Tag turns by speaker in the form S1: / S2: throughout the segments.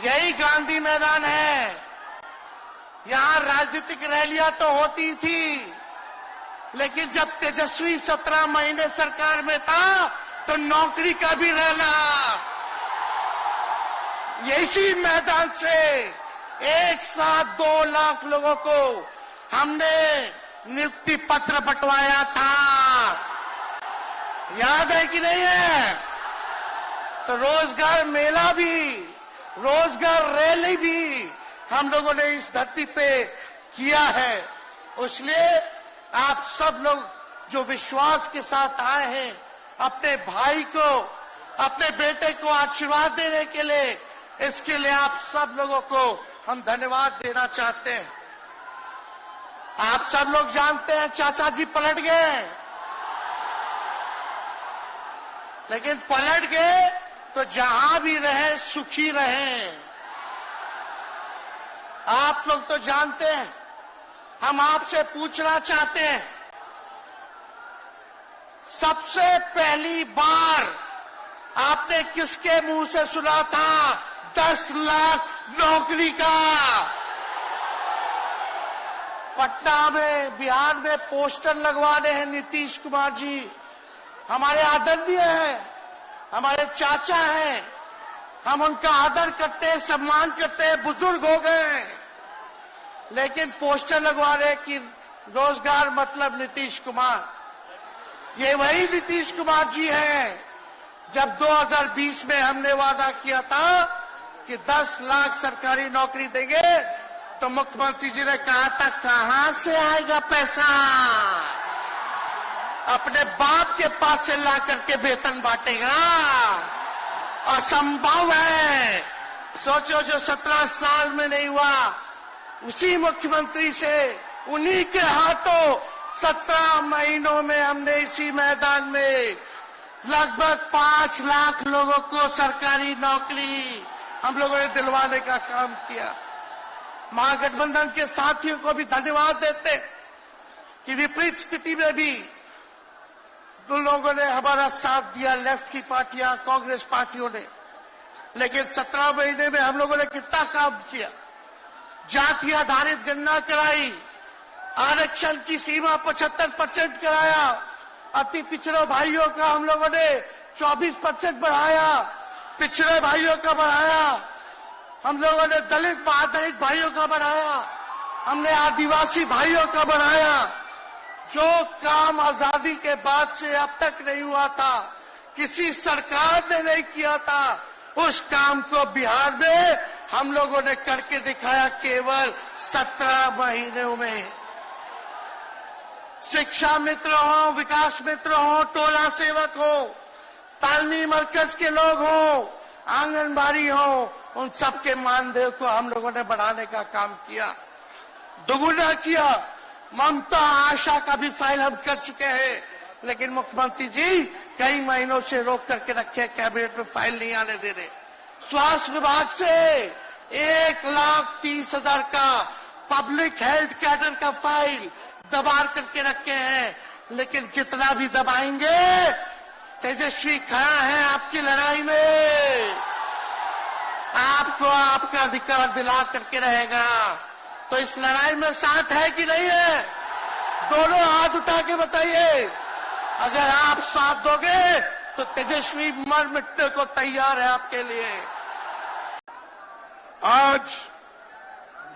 S1: यही गांधी मैदान है। यहां राजनीतिक रैलियां तो होती थी, लेकिन जब तेजस्वी 17 महीने सरकार में था तो नौकरी का भी रैला इसी मैदान से एक साथ 2 लाख लोगों को हमने नियुक्ति पत्र बंटवाया था। याद है कि नहीं है? तो रोजगार मेला भी, रोजगार रैली भी हम लोगों ने इस धरती पे किया है। इसलिए आप सब लोग जो विश्वास के साथ आए हैं, अपने भाई को, अपने बेटे को आशीर्वाद देने के लिए, इसके लिए आप सब लोगों को हम धन्यवाद देना चाहते हैं। आप सब लोग जानते हैं चाचा जी पलट गए, लेकिन पलट गए तो जहां भी रहे सुखी रहे। आप लोग तो जानते हैं, हम आपसे पूछना चाहते हैं, सबसे पहली बार आपने किसके मुंह से सुना था 10 लाख नौकरी का? पटना में, बिहार में पोस्टर लगवाने हैं नीतीश कुमार जी। हमारे आदरणीय हैं, हमारे चाचा हैं, हम उनका आदर करते हैं, सम्मान करते हैं, बुजुर्ग हो गए हैं, लेकिन पोस्टर लगवा रहे कि रोजगार मतलब नीतीश कुमार। ये वही नीतीश कुमार जी हैं जब 2020 में हमने वादा किया था कि 10 लाख सरकारी नौकरी देंगे, तो मुख्यमंत्री जी ने कहा था कहां से आएगा पैसा? अपने बाप के पास से ला करके वेतन बांटेगा? असंभव है। सोचो, जो 17 साल में नहीं हुआ, उसी मुख्यमंत्री से, उन्हीं के हाथों 17 महीनों में हमने इसी मैदान में लगभग 5 लाख लोगों को सरकारी नौकरी हम लोगों ने दिलवाने का काम किया। महागठबंधन के साथियों को भी धन्यवाद देते कि विपरीत स्थिति में भी उन लोगों ने हमारा साथ दिया, लेफ्ट की पार्टियां, कांग्रेस पार्टियों ने। लेकिन 17 महीने में हम लोगों ने कितना काम किया। जाति आधारित गणना कराई, आरक्षण की सीमा 75% कराया, अति पिछड़े भाइयों का हम लोगों ने 24% बढ़ाया, पिछड़े भाइयों का बढ़ाया, हम लोगों ने दलित आधारित भाइयों का बढ़ाया, हमने आदिवासी भाइयों का बढ़ाया। जो काम आजादी के बाद से अब तक नहीं हुआ था, किसी सरकार ने नहीं किया था, उस काम को बिहार में हम लोगों ने करके दिखाया केवल 17 महीनों में। शिक्षा मित्र हो, विकास मित्र हो, टोला सेवक हो, तालमी मरकज के लोग हो, आंगनबाड़ी हो, उन सबके मानदेय को हम लोगों ने बढ़ाने का काम किया, दोगुना किया। ममता आशा का भी फाइल हम कर चुके हैं, लेकिन मुख्यमंत्री जी कई महीनों से रोक करके रखे, कैबिनेट में फाइल नहीं आने दे रहे। स्वास्थ्य विभाग से 1,30,000 का पब्लिक हेल्थ कैडर का फाइल दबा करके रखे हैं, लेकिन कितना भी दबाएंगे, तेजस्वी खड़ा है आपकी लड़ाई में, आपको आपका अधिकार दिला करके रहेगा। तो इस लड़ाई में साथ है कि नहीं है? दोनों हाथ उठा के बताइए। अगर आप साथ दोगे तो तेजस्वी मर मिटने को तैयार है आपके लिए।
S2: आज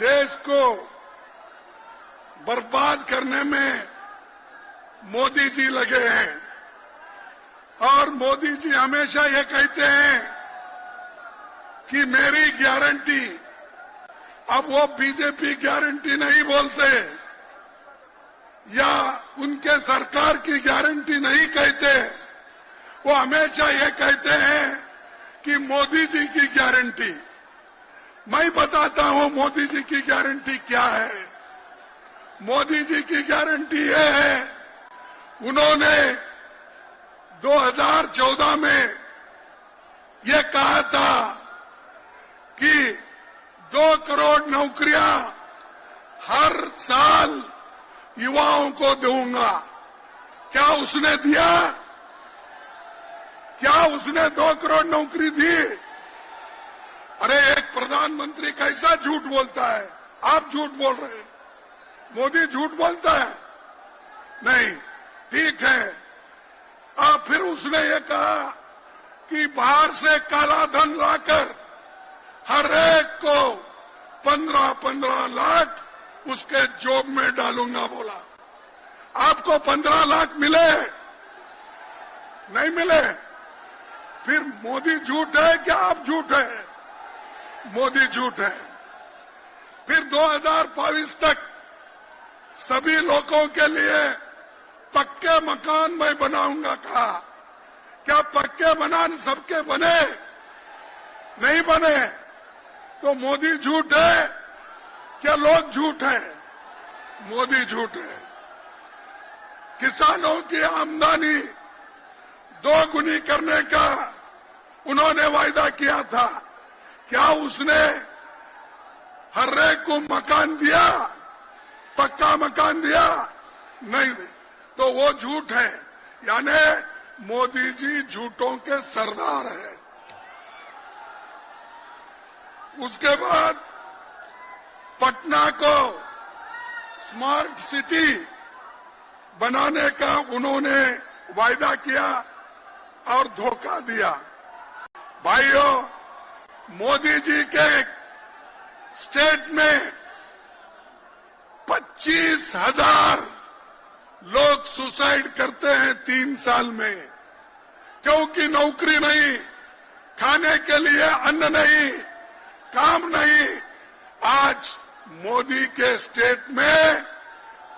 S2: देश को बर्बाद करने में मोदी जी लगे हैं, और मोदी जी हमेशा ये कहते हैं कि मेरी गारंटी। अब वो बीजेपी गारंटी नहीं बोलते, या उनके सरकार की गारंटी नहीं कहते, वो हमेशा ये कहते हैं कि मोदी जी की गारंटी। मैं बताता हूं मोदी जी की गारंटी क्या है। मोदी जी की गारंटी ये है, उन्होंने 2014 में ये कहा था कि 2 करोड़ नौकरियां हर साल युवाओं को दूंगा। क्या उसने दिया? क्या उसने 2 करोड़ नौकरी दी? अरे एक प्रधानमंत्री कैसा झूठ बोलता है? आप झूठ बोल रहे हैं, मोदी झूठ बोलता है? नहीं, ठीक है। फिर उसने ये कहा कि बाहर से काला धन लाकर हर एक को 15-15 लाख उसके जॉब में डालूंगा बोला। आपको 15 लाख मिले? नहीं मिले। फिर मोदी झूठ है क्या आप झूठ है? मोदी झूठ है। फिर 2022 तक सभी लोगों के लिए पक्के मकान मैं बनाऊंगा कहा। क्या पक्के मकान सबके बने? नहीं बने। तो मोदी झूठ है क्या लोग झूठ है? मोदी झूठ है। किसानों की आमदनी 2 गुनी करने का उन्होंने वायदा किया था। क्या उसने हर एक को मकान दिया? पक्का मकान दिया? नहीं। तो वो झूठ है। यानी मोदी जी झूठों के सरदार है। उसके बाद पटना को स्मार्ट सिटी बनाने का उन्होंने वायदा किया और धोखा दिया। भाइयों, मोदी जी के स्टेट में 25,000 लोग सुसाइड करते हैं 3 साल में, क्योंकि नौकरी नहीं, खाने के लिए अन्न नहीं, काम नहीं। आज मोदी के स्टेट में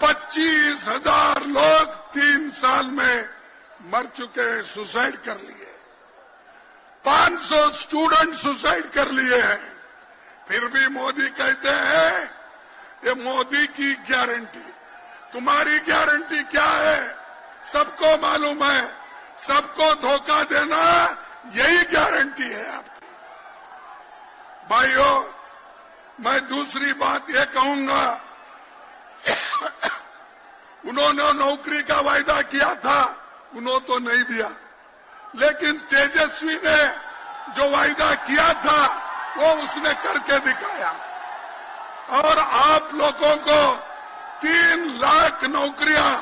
S2: 25,000 लोग 3 साल में मर चुके हैं, सुसाइड कर लिए। 500 स्टूडेंट सुसाइड कर लिए हैं। फिर भी मोदी कहते हैं ये मोदी की गारंटी। तुम्हारी गारंटी क्या है? सबको मालूम है, सबको धोखा देना यही गारंटी है आपकी। भाइयों, मैं दूसरी बात ये कहूंगा, उन्होंने नौकरी का वायदा किया था, उन्होंने तो नहीं दिया। लेकिन तेजस्वी ने जो वायदा किया था वो उसने करके दिखाया। और आप लोगों को 3 लाख नौकरियां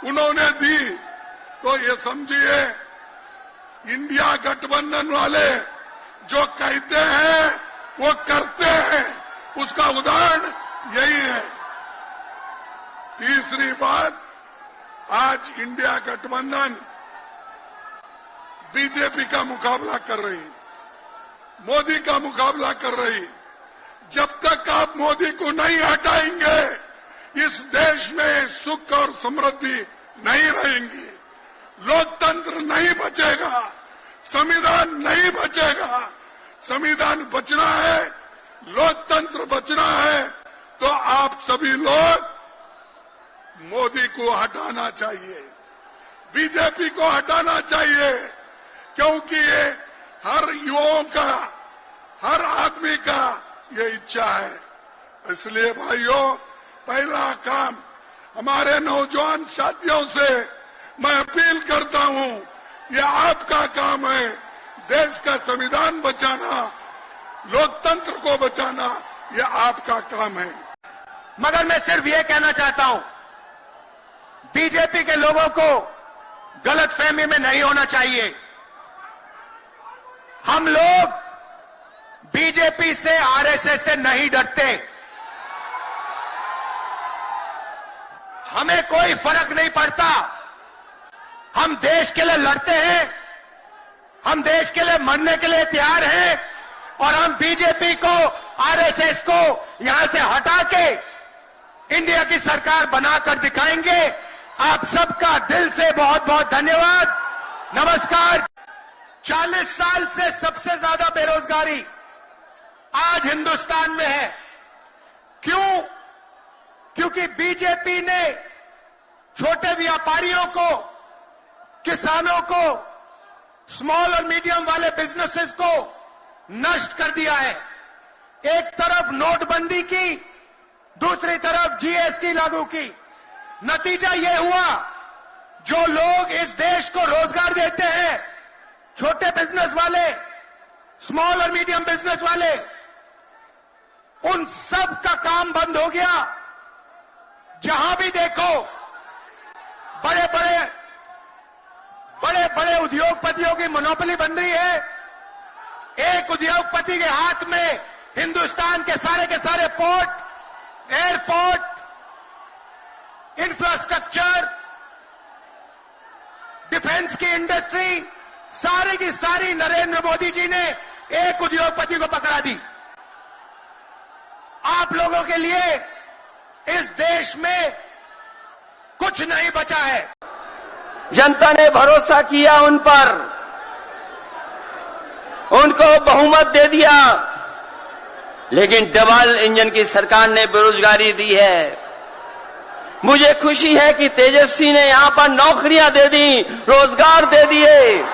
S2: उन्होंने दी। तो ये समझिए, इंडिया गठबंधन वाले जो कहते हैं वो करते हैं, उसका उदाहरण यही है। तीसरी बात, आज इंडिया गठबंधन बीजेपी का मुकाबला कर रही, मोदी का मुकाबला कर रही। जब तक आप मोदी को नहीं हटाएंगे, इस देश में सुख और समृद्धि नहीं रहेंगी, लोकतंत्र नहीं बचेगा, संविधान नहीं बचेगा। संविधान बचना है, लोकतंत्र बचना है, तो आप सभी लोग मोदी को हटाना चाहिए, बीजेपी को हटाना चाहिए, क्योंकि ये हर युवाओं का, हर आदमी का ये इच्छा है। इसलिए भाइयों, पहला काम हमारे नौजवान साथियों से मैं अपील करता हूं, ये आपका काम है, देश का संविधान बचाना, लोकतंत्र को बचाना, ये आपका काम है।
S1: मगर मैं सिर्फ ये कहना चाहता हूं, बीजेपी के लोगों को गलतफहमी में नहीं होना चाहिए। हम लोग बीजेपी से, आरएसएस से नहीं डरते। हमें कोई फर्क नहीं पड़ता। हम देश के लिए लड़ते हैं, हम देश के लिए मरने के लिए तैयार हैं, और हम बीजेपी को, आरएसएस को यहां से हटा के इंडिया की सरकार बनाकर दिखाएंगे। आप सबका दिल से बहुत बहुत धन्यवाद। नमस्कार। 40 साल से सबसे ज्यादा बेरोजगारी आज हिंदुस्तान में है। क्यों? क्योंकि बीजेपी ने छोटे व्यापारियों को, किसानों को, स्मॉल और मीडियम वाले बिजनेसेस को नष्ट कर दिया है। एक तरफ नोटबंदी की, दूसरी तरफ जीएसटी लागू की। नतीजा ये हुआ, जो लोग इस देश को रोजगार देते हैं, छोटे बिजनेस वाले, स्मॉल और मीडियम बिजनेस वाले, उन सब का काम बंद हो गया। जहां भी देखो बड़े बड़े उद्योगपतियों की मोनोपोली बन रही है। एक उद्योगपति के हाथ में हिंदुस्तान के सारे पोर्ट, एयरपोर्ट, इंफ्रास्ट्रक्चर, डिफेंस की इंडस्ट्री, सारी की सारी नरेंद्र मोदी जी ने एक उद्योगपति को पकड़ा दी। आप लोगों के लिए इस देश में कुछ नहीं बचा है।
S3: जनता ने भरोसा किया उन पर, उनको बहुमत दे दिया, लेकिन डबल इंजन की सरकार ने बेरोजगारी दी है। मुझे खुशी है कि तेजस्वी ने यहां पर नौकरियां दे दी, रोजगार दे दिए,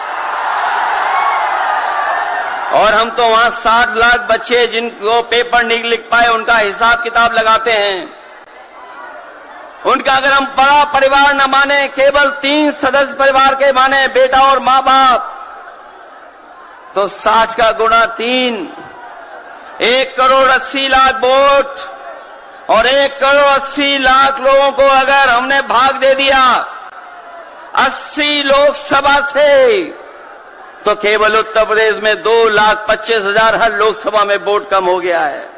S3: और हम तो वहां 60 लाख बच्चे जिनको पेपर नहीं लिख पाए उनका हिसाब किताब लगाते हैं। उनका अगर हम बड़ा परिवार न माने, केवल 3 सदस्य परिवार के माने, बेटा और मां बाप, तो 60 का गुणा 3, 1 करोड़ 80 लाख वोट, और 1 करोड़ 80 लाख लोगों को अगर हमने भाग दे दिया 80 लोकसभा से, तो केवल उत्तर प्रदेश में 2,25,000 हर लोकसभा में वोट कम हो गया है।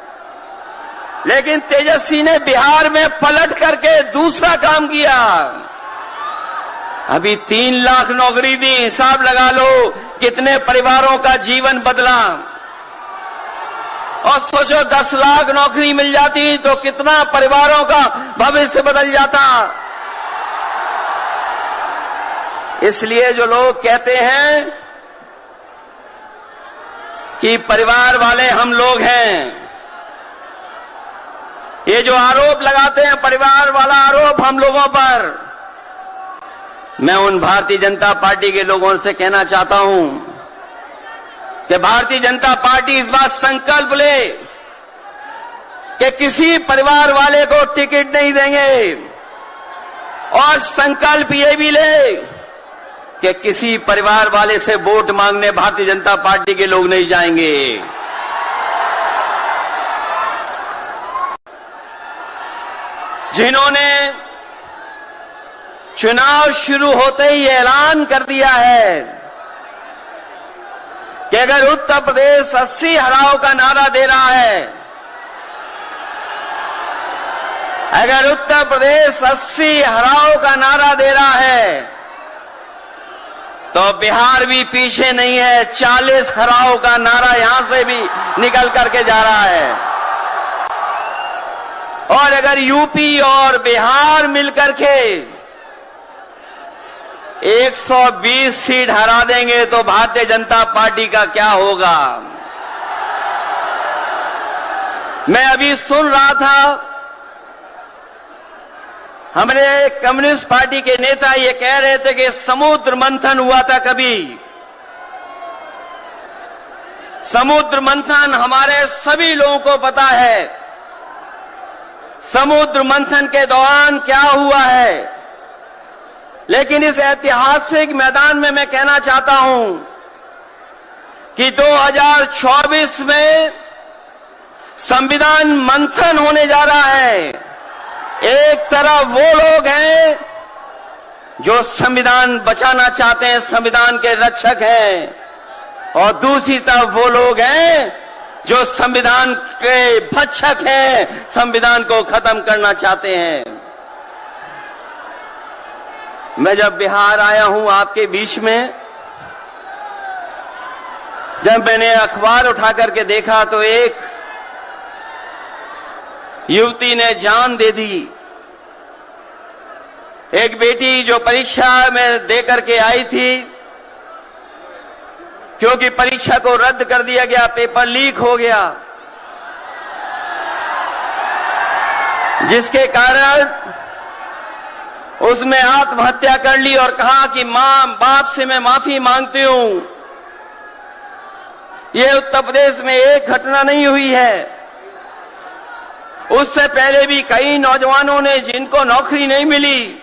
S3: लेकिन तेजस्वी ने बिहार में पलट करके दूसरा काम किया। अभी 3 लाख नौकरी दी, हिसाब लगा लो कितने परिवारों का जीवन बदला। और सोचो 10 लाख नौकरी मिल जाती तो कितना परिवारों का भविष्य बदल जाता। इसलिए जो लोग कहते हैं कि परिवार वाले हम लोग हैं, ये जो आरोप लगाते हैं परिवार वाला आरोप हम लोगों पर, मैं उन भारतीय जनता पार्टी के लोगों से कहना चाहता हूं कि भारतीय जनता पार्टी इस बात संकल्प ले कि किसी परिवार वाले को टिकट नहीं देंगे, और संकल्प ये भी ले कि किसी परिवार वाले से वोट मांगने भारतीय जनता पार्टी के लोग नहीं जाएंगे। जिन्होंने चुनाव शुरू होते ही ऐलान कर दिया है कि अगर उत्तर प्रदेश 80 हराओ का नारा दे रहा है, अगर उत्तर प्रदेश 80 हराओ का नारा दे रहा है, तो बिहार भी पीछे नहीं है। 40 हराओ का नारा यहां से भी निकल करके जा रहा है। और अगर यूपी और बिहार मिलकर के 120 सीट हरा देंगे तो भारतीय जनता पार्टी का क्या होगा। मैं अभी सुन रहा था, हमारे कम्युनिस्ट पार्टी के नेता ये कह रहे थे कि समुद्र मंथन हुआ था कभी। समुद्र मंथन हमारे सभी लोगों को पता है, समुद्र मंथन के दौरान क्या हुआ है। लेकिन इस ऐतिहासिक मैदान में मैं कहना चाहता हूं कि 2024 में संविधान मंथन होने जा रहा है। एक तरफ वो लोग हैं जो संविधान बचाना चाहते हैं, संविधान के रक्षक हैं, और दूसरी तरफ वो लोग हैं जो संविधान के भक्षक हैं, संविधान को खत्म करना चाहते हैं। मैं जब बिहार आया हूं आपके बीच में, जब मैंने अखबार उठा करके देखा तो एक युवती ने जान दे दी। एक बेटी जो परीक्षा में दे करके आई थी, क्योंकि परीक्षा को रद्द कर दिया गया, पेपर लीक हो गया, जिसके कारण उसने आत्महत्या कर ली और कहा कि मां बाप से मैं माफी मांगती हूं। ये उत्तर प्रदेश में एक घटना नहीं हुई है, उससे पहले भी कई नौजवानों ने जिनको नौकरी नहीं मिली,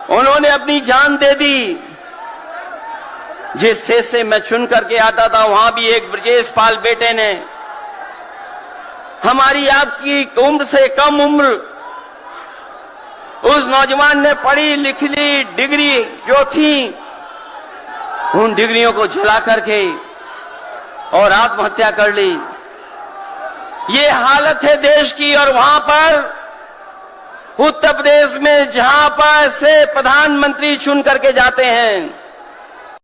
S3: उन्होंने अपनी जान दे दी। जिस सेज से मैं चुन करके आता था, वहां भी एक ब्रजेश पाल बेटे ने, हमारी आपकी उम्र से कम उम्र, उस नौजवान ने पढ़ी लिख ली डिग्री जो थी, उन डिग्रियों को जला करके और आत्महत्या कर ली। ये हालत है देश की। और वहां पर उत्तर प्रदेश में जहां पर से प्रधानमंत्री चुन करके जाते हैं,